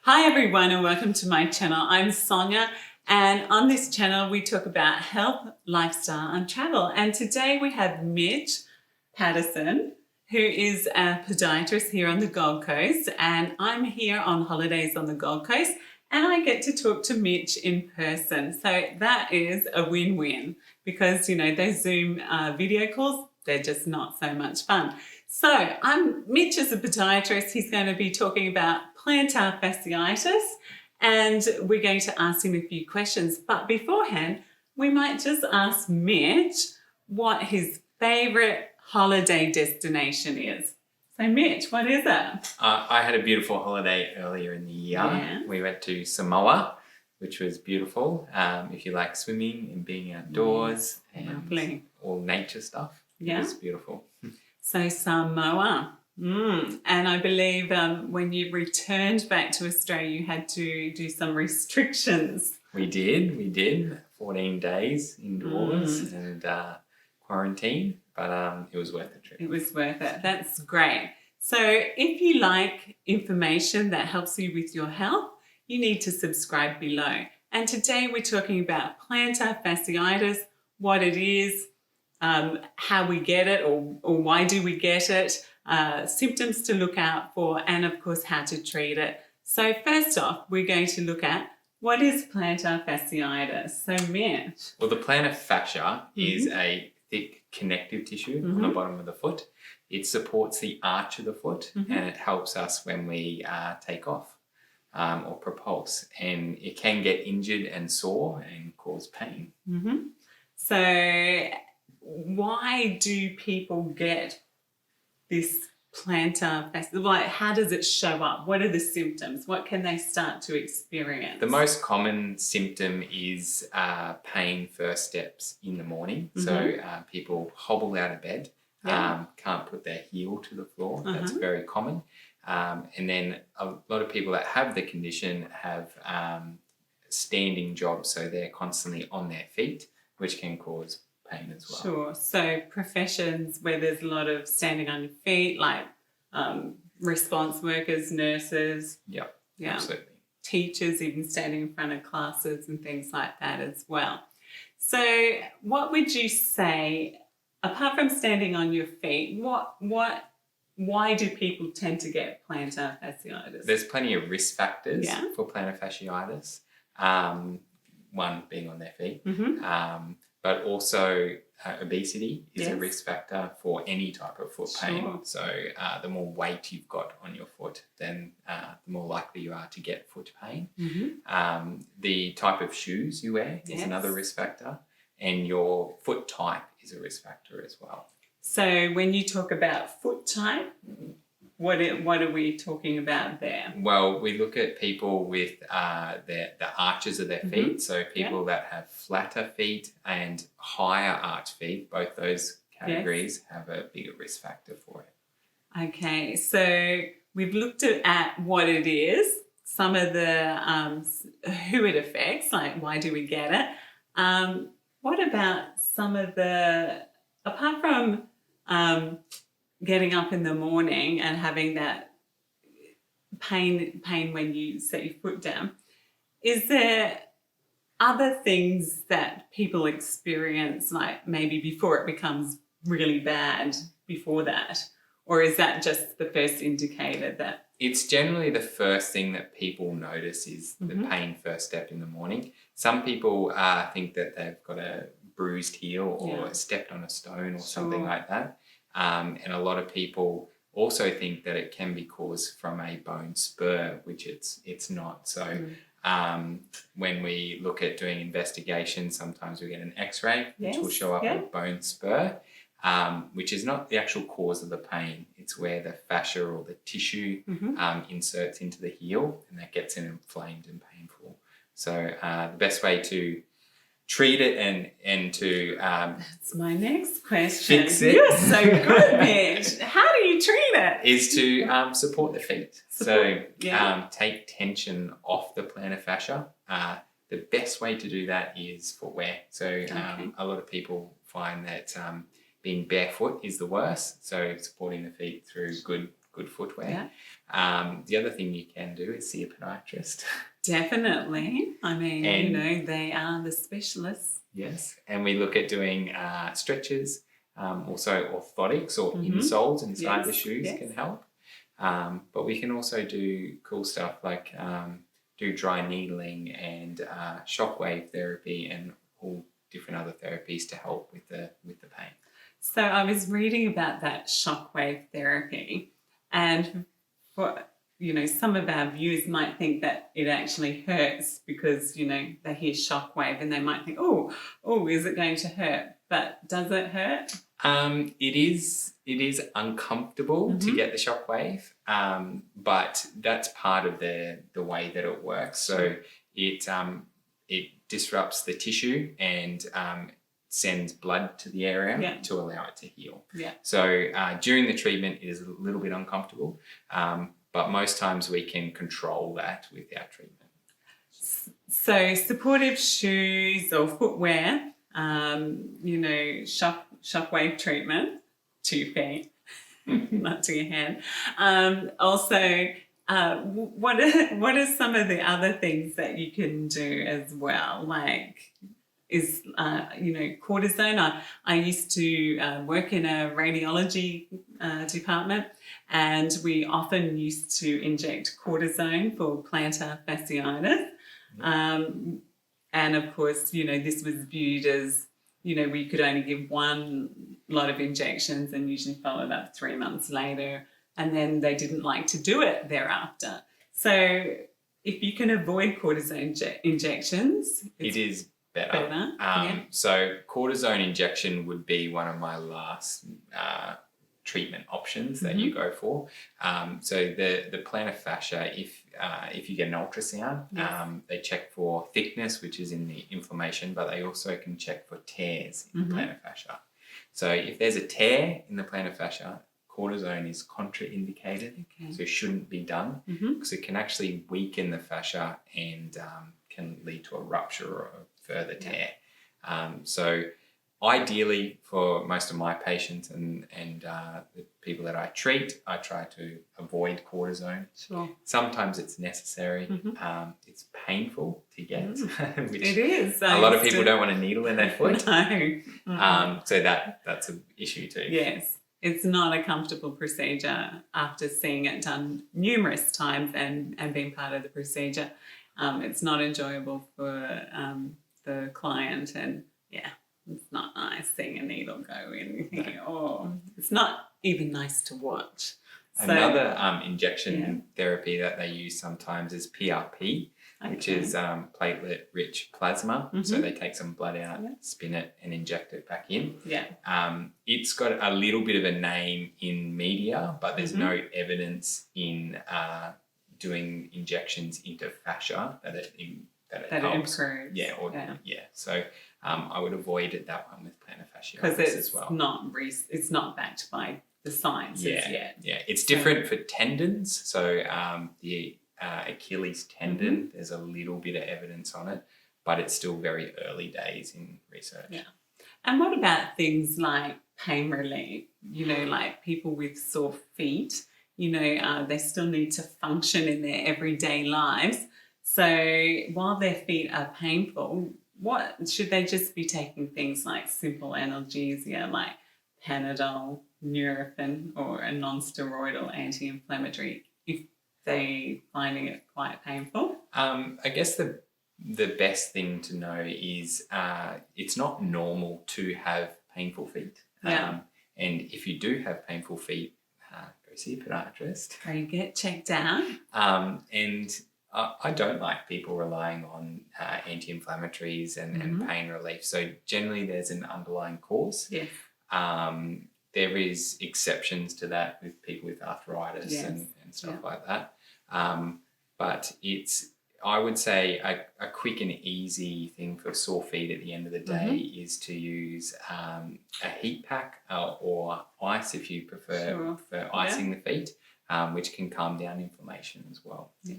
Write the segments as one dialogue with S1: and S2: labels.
S1: Hi everyone and welcome to my channel. I'm Sonia and on this channel we talk about health, lifestyle and travel. And today we have Mitch Paterson, who is a podiatrist here on the Gold Coast, and I'm here on holidays on the Gold Coast and I get to talk to Mitch in person. So that is a win-win because, you know, those Zoom video calls, they're just not so much fun. So Mitch is a podiatrist. He's going to be talking about plantar fasciitis and we're going to ask him a few questions. But beforehand, we might just ask Mitch what his favourite holiday destination is. So Mitch, what is it?
S2: I had a beautiful holiday earlier in the year.
S1: Yeah.
S2: We went to Samoa, which was beautiful. If you like swimming and being outdoors and all nature stuff, it was beautiful.
S1: So Samoa. And I believe when you returned back to Australia, you had to do some restrictions.
S2: We did. 14 days indoors and quarantine, but it was worth the trip.
S1: It was worth it. That's great. So if you like information that helps you with your health, you need to subscribe below. And today we're talking about plantar fasciitis, what it is, how we get it or why do we get it, symptoms to look out for, and of course how to treat it. So first off, we're going to look at what is plantar fasciitis. So Mitch.
S2: Well, the plantar fascia is a thick connective tissue on the bottom of the foot. It supports the arch of the foot and it helps us when we take off or propulse, and it can get injured and sore and cause pain.
S1: So why do people get this plantar fasciitis? Like, how does it show up? What are the symptoms? What can they start to experience?
S2: The most common symptom is pain first steps in the morning. So people hobble out of bed, can't put their heel to the floor. That's very common. And then a lot of people that have the condition have standing jobs, so they're constantly on their feet, which can cause pain as well.
S1: Sure. So professions where there's a lot of standing on your feet, like response workers, nurses.
S2: Yeah, absolutely.
S1: Teachers, even standing in front of classes and things like that as well. So what would you say, apart from standing on your feet, why do people tend to get plantar fasciitis?
S2: There's plenty of risk factors for plantar fasciitis. One being on their feet, but also obesity is a risk factor for any type of foot pain. So the more weight you've got on your foot, then the more likely you are to get foot pain. The type of shoes you wear is another risk factor, and your foot type is a risk factor as well.
S1: So when you talk about foot type, what are we talking about there?
S2: Well, we look at people with the arches of their feet. So people that have flatter feet and higher arch feet, both those categories have a bigger risk factor for it. Okay, so we've looked at what it is, some of the who it affects, like why do we get it? What about some of the, apart from getting up in the morning and having that pain when you set your foot down, is there other things that people experience, like maybe before it becomes really bad before that? Or is that just the first indicator that? It's generally the first thing that people notice is the pain first step in the morning. Some people think that they've got a bruised heel or stepped on a stone or something like that. And a lot of people also think that it can be caused from a bone spur, which it's not. So when we look at doing investigations, sometimes we get an x-ray, which will show up a bone spur, which is not the actual cause of the pain. It's where the fascia or the tissue inserts into the heel, and that gets inflamed and painful. So the best way to treat it and to
S1: that's my next question.
S2: Fix it.
S1: You're so good, Mitch. How do you treat it?
S2: Is to support the feet. Take tension off the plantar fascia. The best way to do that is footwear. So a lot of people find that being barefoot is the worst. So supporting the feet through good good footwear. The other thing you can do is see a podiatrist.
S1: Definitely. I mean,
S2: And-
S1: you know, they are the specialists.
S2: Yes, and we look at doing stretches, also orthotics or insoles inside the shoes can help. But we can also do cool stuff like do dry needling and shockwave therapy and all different other therapies to help with the pain.
S1: So I was reading about that shockwave therapy, and for some of our viewers might think that it actually hurts because they hear shockwave and they might think, oh, is it going to hurt? But does it hurt?
S2: It is uncomfortable to get the shockwave, but that's part of the way that it works. So it disrupts the tissue and sends blood to the area to allow it to heal. Yeah. So during the treatment, it is a little bit uncomfortable, but most times we can control that with our treatment.
S1: So supportive shoes or footwear, shockwave treatment to your feet, not to your hand. Also, what are some of the other things that you can do as well? Like, is cortisone. I used to work in a radiology department, and we often used to inject cortisone for plantar fasciitis. And of course, this was viewed as, we could only give one lot of injections and usually followed up 3 months later, and then they didn't like to do it thereafter. So if you can avoid cortisone injections,
S2: it is better. So cortisone injection would be one of my last treatment options that you go for. So the plantar fascia, if you get an ultrasound, they check for thickness, which is in the inflammation, but they also can check for tears in the plantar fascia. So if there's a tear in the plantar fascia, cortisone is contraindicated, so it shouldn't be done because it can actually weaken the fascia and can lead to a rupture or a further tear. So ideally for most of my patients and the people that I treat, I try to avoid cortisone. Sure. Sometimes it's necessary. It's painful to get. Which
S1: it is.
S2: A lot of people don't want a needle in their foot.
S1: No.
S2: So that's an issue too.
S1: Yes. It's not a comfortable procedure after seeing it done numerous times and being part of the procedure. It's not enjoyable for the client, and it's not nice seeing a needle go in. Or it's not even nice to watch.
S2: Another injection therapy that they use sometimes is PRP, which is platelet-rich plasma. So they take some blood out, spin it, and inject it back in. It's got a little bit of a name in media, but there's no evidence in doing injections into fascia that it helps.
S1: Improves.
S2: So I would avoid that one with plantar fasciitis
S1: because it's
S2: as well.
S1: It's not backed by the science yet.
S2: It's different for tendons. So the Achilles tendon, there's a little bit of evidence on it, but it's still very early days in research.
S1: Yeah. And what about things like pain relief? Like people with sore feet, they still need to function in their everyday lives. So while their feet are painful, what should they just be taking things like simple analgesia like Panadol, Nurofen, or a non-steroidal anti-inflammatory if they finding it quite painful?
S2: I guess the best thing to know is it's not normal to have painful feet. And if you do have painful feet, go see a podiatrist.
S1: Go get checked out.
S2: And I don't like people relying on anti-inflammatories and pain relief. So generally there's an underlying cause.
S1: Yes.
S2: There is exceptions to that with people with arthritis and stuff like that. But I would say a quick and easy thing for sore feet at the end of the day is to use a heat pack or ice if you prefer for icing the feet, which can calm down inflammation as well. Yeah.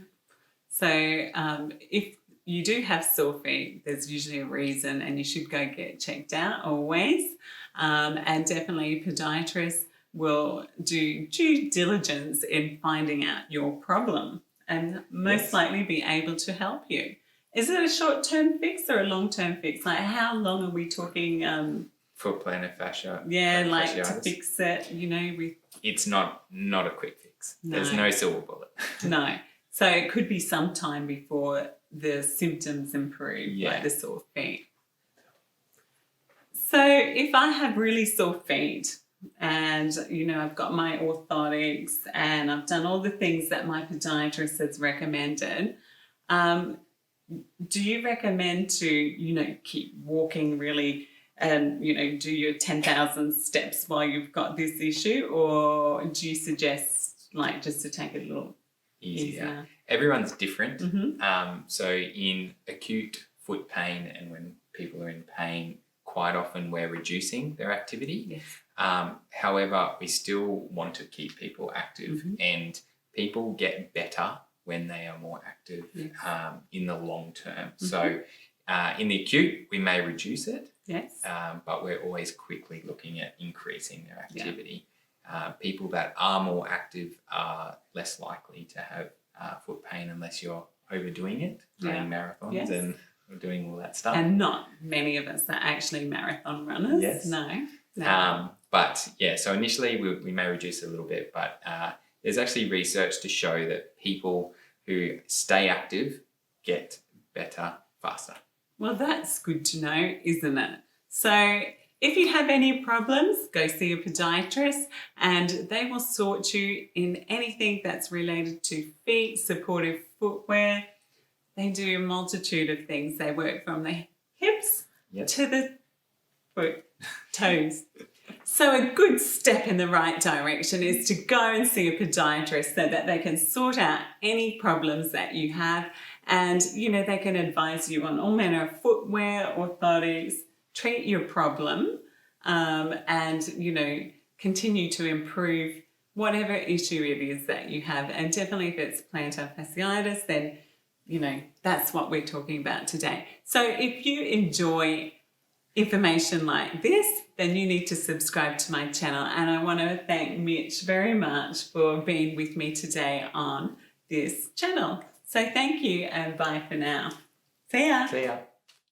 S1: So if you do have sore feet, there's usually a reason and you should go get checked out always. And definitely podiatrists will do due diligence in finding out your problem and most likely be able to help you. Is it a short-term fix or a long-term fix? Like, how long are we talking?
S2: For plantar fascia.
S1: Yeah,
S2: plantar
S1: like
S2: fasciitis.
S1: to fix it, you know, with...
S2: It's not a quick fix.
S1: No.
S2: There's no silver bullet.
S1: No. So it could be some time before the symptoms improve, like the sore feet. So if I have really sore feet and, you know, I've got my orthotics and I've done all the things that my podiatrist has recommended, do you recommend to, you know, keep walking really and, you know, do your 10,000 steps while you've got this issue, or do you suggest like just to take it a little easier?
S2: Everyone's different.
S1: Mm-hmm.
S2: So in acute foot pain and when people are in pain, quite often we're reducing their activity.
S1: Yes.
S2: However, we still want to keep people active, and people get better when they are more active in the long term. So in the acute, we may reduce it, but we're always quickly looking at increasing their activity. People that are more active are less likely to have foot pain unless you're overdoing it, running marathons and doing all that stuff.
S1: And not many of us are actually marathon runners.
S2: Yes.
S1: No.
S2: But yeah, so initially we may reduce it a little bit, but there's actually research to show that people who stay active get better faster.
S1: Well, that's good to know, isn't it? So if you have any problems, go see a podiatrist and they will sort you in anything that's related to feet, supportive footwear. They do a multitude of things. They work from the hips to the foot, toes. So a good step in the right direction is to go and see a podiatrist so that they can sort out any problems that you have, and, you know, they can advise you on all manner of footwear, orthotics, treat your problem, and, you know, continue to improve whatever issue it is that you have. And definitely if it's plantar fasciitis, then, you know, that's what we're talking about today. So if you enjoy information like this, then you need to subscribe to my channel. And I want to thank Mitch very much for being with me today on this channel. So thank you and bye for now. See ya.
S2: See ya.